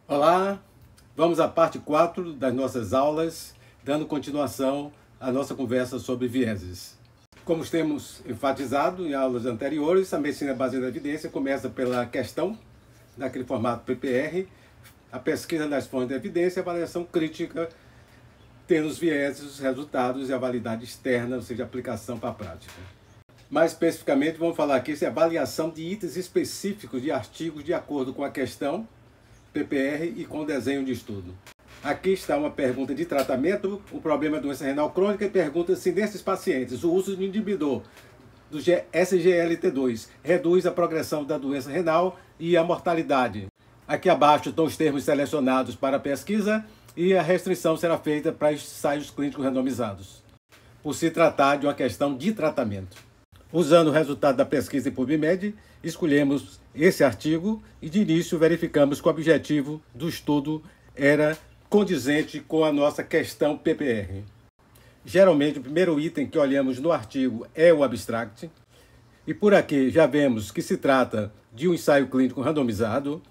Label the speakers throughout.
Speaker 1: Olá, vamos à parte 4 das nossas aulas, dando continuação à nossa conversa sobre vieses. Como temos enfatizado em aulas anteriores, a medicina baseada na evidência começa pela questão, naquele formato PPR, a pesquisa das fontes de evidência, a avaliação crítica, tendo os vieses, os resultados e a validade externa, ou seja, a aplicação para a prática. Mais especificamente, vamos falar aqui sobre a avaliação de itens específicos de artigos de acordo com a questão, PPR e com desenho de estudo. Aqui está uma pergunta de tratamento, o problema é doença renal crônica, e pergunta se nesses pacientes o uso de inibidor do SGLT2 reduz a progressão da doença renal e a mortalidade. Aqui abaixo estão os termos selecionados para a pesquisa e a restrição será feita para ensaios clínicos randomizados, por se tratar de uma questão de tratamento. Usando o resultado da pesquisa em PubMed, escolhemos esse artigo e de início verificamos que o objetivo do estudo era condizente com a nossa questão PPR. Geralmente o primeiro item que olhamos no artigo é o abstract, e por aqui já vemos que se trata de um ensaio clínico randomizado.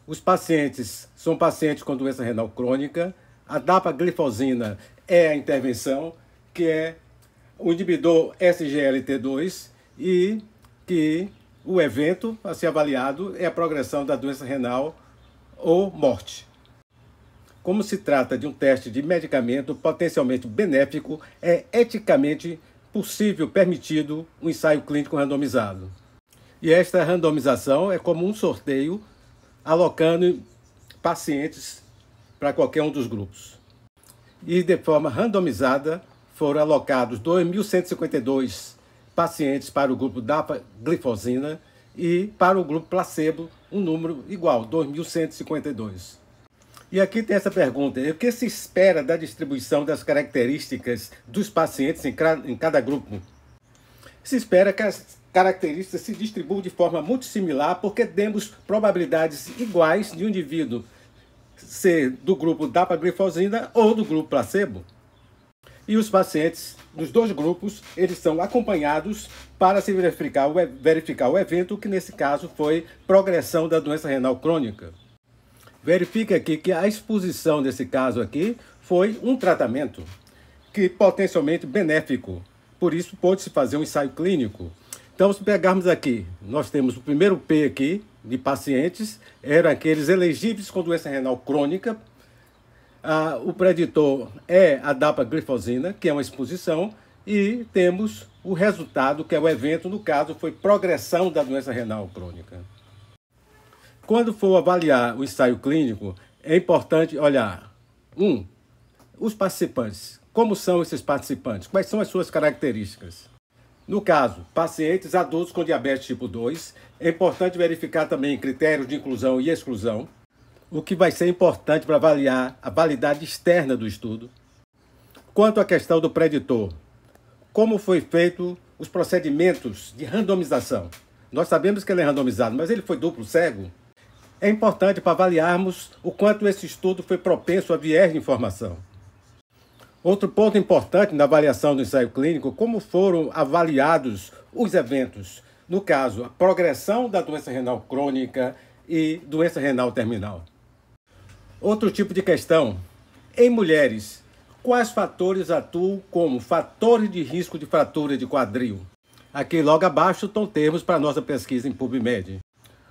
Speaker 1: Os pacientes são pacientes com doença renal crônica, a dapaglifosina é a intervenção, que é o inibidor SGLT2, e que o evento a ser avaliado é a progressão da doença renal ou morte. Como se trata de um teste de medicamento potencialmente benéfico, é eticamente possível, permitido, um ensaio clínico randomizado. E esta randomização é como um sorteio, alocando pacientes para qualquer um dos grupos. E de forma randomizada foram alocados 2.152 pacientes para o grupo dapaglifosina e para o grupo placebo um número igual, 2.152. E aqui tem essa pergunta: o que se espera da distribuição das características dos pacientes em cada grupo? Se espera que as características se distribuam de forma muito similar, porque temos probabilidades iguais de um indivíduo ser do grupo dapaglifosina ou do grupo placebo. E os pacientes dos dois grupos, eles são acompanhados para se verificar o evento, que nesse caso foi progressão da doença renal crônica. Verifique aqui que a exposição desse caso aqui foi um tratamento que potencialmente benéfico. Por isso pôde-se fazer um ensaio clínico. Então, se pegarmos aqui, nós temos o primeiro P aqui de pacientes, eram aqueles elegíveis com doença renal crônica. O preditor é a dapaglifosina, que é uma exposição, e temos o resultado, que é o evento, no caso foi progressão da doença renal crônica. Quando for avaliar o ensaio clínico, é importante olhar, os participantes. Como são esses participantes? Quais são as suas características? No caso, pacientes adultos com diabetes tipo 2, é importante verificar também critérios de inclusão e exclusão, o que vai ser importante para avaliar a validade externa do estudo. Quanto à questão do preditor, como foi feito os procedimentos de randomização? Nós sabemos que ele é randomizado, mas ele foi duplo cego. É importante para avaliarmos o quanto esse estudo foi propenso a viés de informação. Outro ponto importante na avaliação do ensaio clínico, como foram avaliados os eventos. No caso, a progressão da doença renal crônica e doença renal terminal. Outro tipo de questão: em mulheres, quais fatores atuam como fatores de risco de fratura de quadril? Aqui logo abaixo estão termos para a nossa pesquisa em PubMed.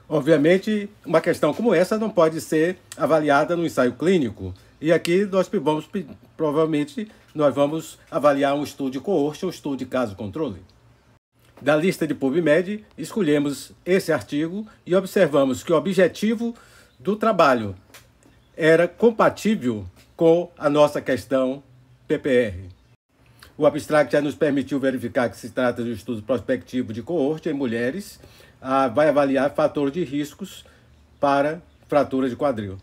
Speaker 1: Obviamente, uma questão como essa não pode ser avaliada no ensaio clínico. E aqui provavelmente nós vamos avaliar um estudo de coorte, um estudo de caso-controle. Da lista de PubMed, escolhemos esse artigo e observamos que o objetivo do trabalho era compatível com a nossa questão PPR. O abstract já nos permitiu verificar que se trata de um estudo prospectivo de coorte em mulheres, vai avaliar fatores de riscos para fratura de quadril.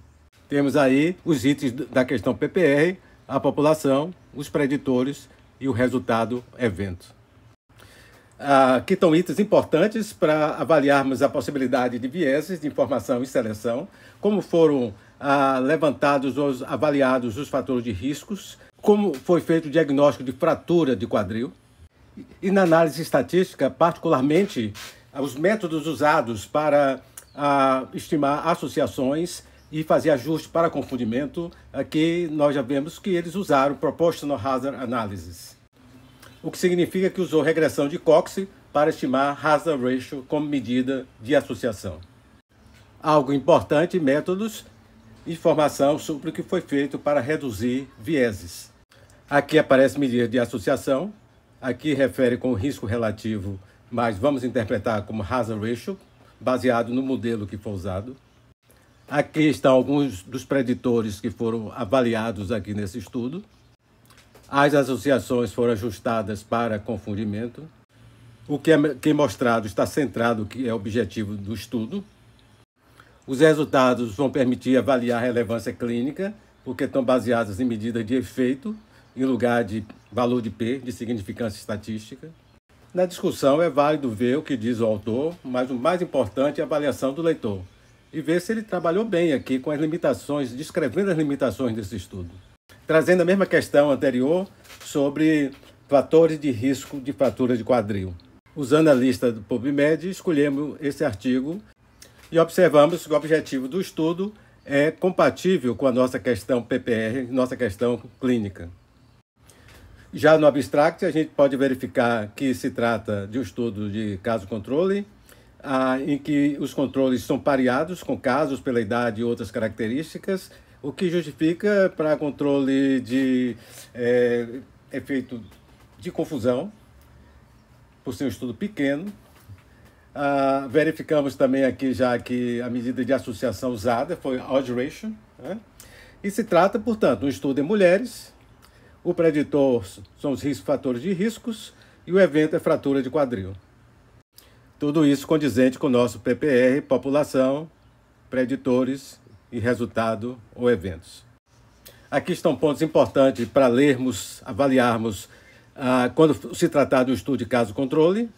Speaker 1: Temos aí os itens da questão PPR, a população, os preditores e o resultado evento. Aqui estão itens importantes para avaliarmos a possibilidade de vieses de informação e seleção, como foram levantados ou avaliados os fatores de riscos, como foi feito o diagnóstico de fratura de quadril. E na análise estatística, particularmente, os métodos usados para estimar associações e fazer ajuste para confundimento. Aqui nós já vemos que eles usaram Proportional Hazard Analysis, o que significa que usou regressão de Cox para estimar Hazard Ratio como medida de associação. Algo importante, métodos, informação sobre o que foi feito para reduzir vieses. Aqui aparece medida de associação, aqui refere com o risco relativo, mas vamos interpretar como Hazard Ratio, baseado no modelo que foi usado. Aqui estão alguns dos preditores que foram avaliados aqui nesse estudo. As associações foram ajustadas para confundimento. O que é mostrado está centrado, que é o objetivo do estudo. Os resultados vão permitir avaliar a relevância clínica, porque estão baseados em medidas de efeito, em lugar de valor de P, de significância estatística. Na discussão é válido ver o que diz o autor, mas o mais importante é a avaliação do leitor, e ver se ele trabalhou bem aqui com as limitações, descrevendo as limitações desse estudo. Trazendo a mesma questão anterior sobre fatores de risco de fratura de quadril. Usando a lista do PubMed, escolhemos esse artigo e observamos que o objetivo do estudo é compatível com a nossa questão PPR, nossa questão clínica. Já no abstract, a gente pode verificar que se trata de um estudo de caso-controle, em que os controles são pareados com casos pela idade e outras características, o que justifica para controle de efeito de confusão, por ser um estudo pequeno. Verificamos também aqui já que a medida de associação usada foi Odds Ratio, né? E se trata, portanto, de um estudo em mulheres. O preditor são os fatores de riscos e o evento é fratura de quadril. Tudo isso condizente com o nosso PPR, população, preditores e resultado ou eventos. Aqui estão pontos importantes para lermos, avaliarmos quando se tratar de um estudo de caso-controle,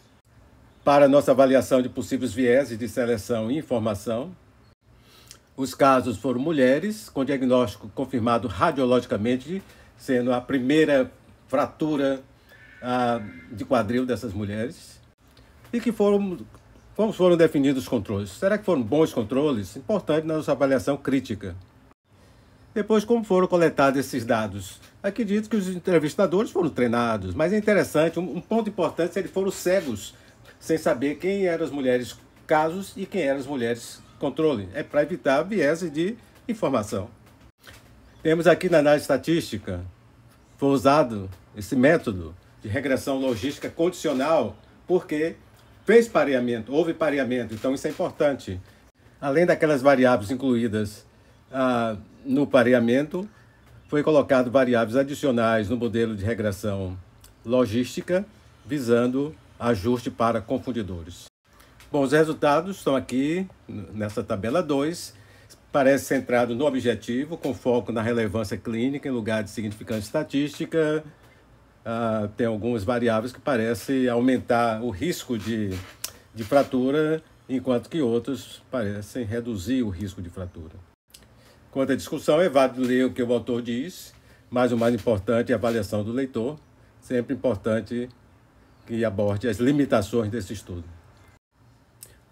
Speaker 1: para nossa avaliação de possíveis vieses de seleção e informação. Os casos foram mulheres, com diagnóstico confirmado radiologicamente, sendo a primeira fratura de quadril dessas mulheres. E como foram definidos os controles? Será que foram bons controles? Importante na nossa avaliação crítica. Depois, como foram coletados esses dados? Aqui diz que os entrevistadores foram treinados, mas é interessante, um ponto importante, eles foram cegos, sem saber quem eram as mulheres casos e quem eram as mulheres controle. É para evitar viés de informação. Temos aqui na análise estatística, foi usado esse método de regressão logística condicional, porque houve pareamento, então isso é importante. Além daquelas variáveis incluídas no pareamento, foi colocado variáveis adicionais no modelo de regressão logística, visando ajuste para confundidores. Bom, os resultados estão aqui nessa tabela 2, parece centrado no objetivo, com foco na relevância clínica em lugar de significância estatística. Tem algumas variáveis que parecem aumentar o risco de fratura, enquanto que outros parecem reduzir o risco de fratura. Quanto à discussão, é válido ler o que o autor diz, mas o mais importante é a avaliação do leitor, sempre importante que aborde as limitações desse estudo.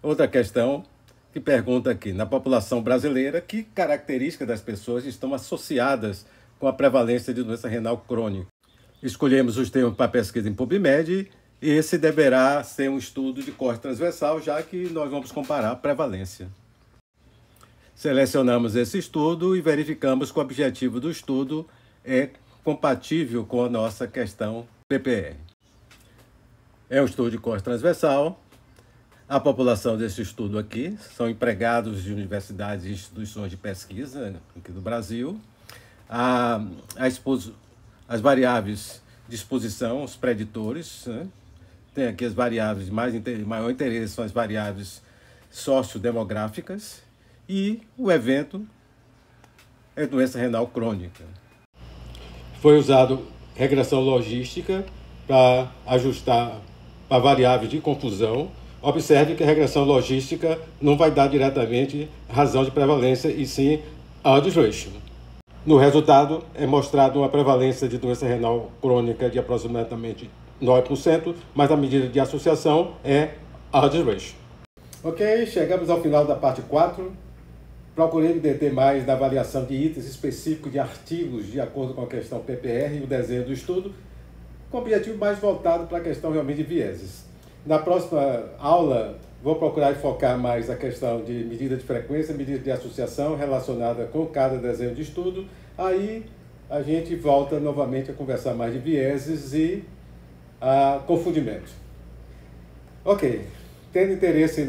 Speaker 1: Outra questão que pergunta aqui, na população brasileira, que características das pessoas estão associadas com a prevalência de doença renal crônica? Escolhemos os termos para pesquisa em PubMed e esse deverá ser um estudo de corte transversal, já que nós vamos comparar a prevalência. Selecionamos esse estudo e verificamos que o objetivo do estudo é compatível com a nossa questão PPR. É um estudo de corte transversal. A população desse estudo aqui são empregados de universidades e instituições de pesquisa aqui do Brasil. As variáveis de exposição, os preditores, né? Tem aqui as variáveis de maior interesse, são as variáveis sociodemográficas, e o evento é doença renal crônica. Foi usado regressão logística para ajustar para variáveis de confusão. Observe que a regressão logística não vai dar diretamente razão de prevalência, e sim odds ratio. No resultado, é mostrado uma prevalência de doença renal crônica de aproximadamente 9%, mas a medida de associação é odds ratio. Ok, chegamos ao final da parte 4. Procurei me deter mais na avaliação de itens específicos de artigos de acordo com a questão PPR e o desenho do estudo, com objetivo mais voltado para a questão realmente de vieses. Na próxima aula, vou procurar focar mais a questão de medida de frequência, medida de associação relacionada com cada desenho de estudo. Aí a gente volta novamente a conversar mais de vieses e confundimento. Ok, tendo interesse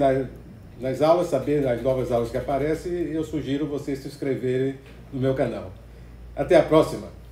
Speaker 1: nas aulas, saber nas novas aulas que aparecem, eu sugiro vocês se inscreverem no meu canal. Até a próxima!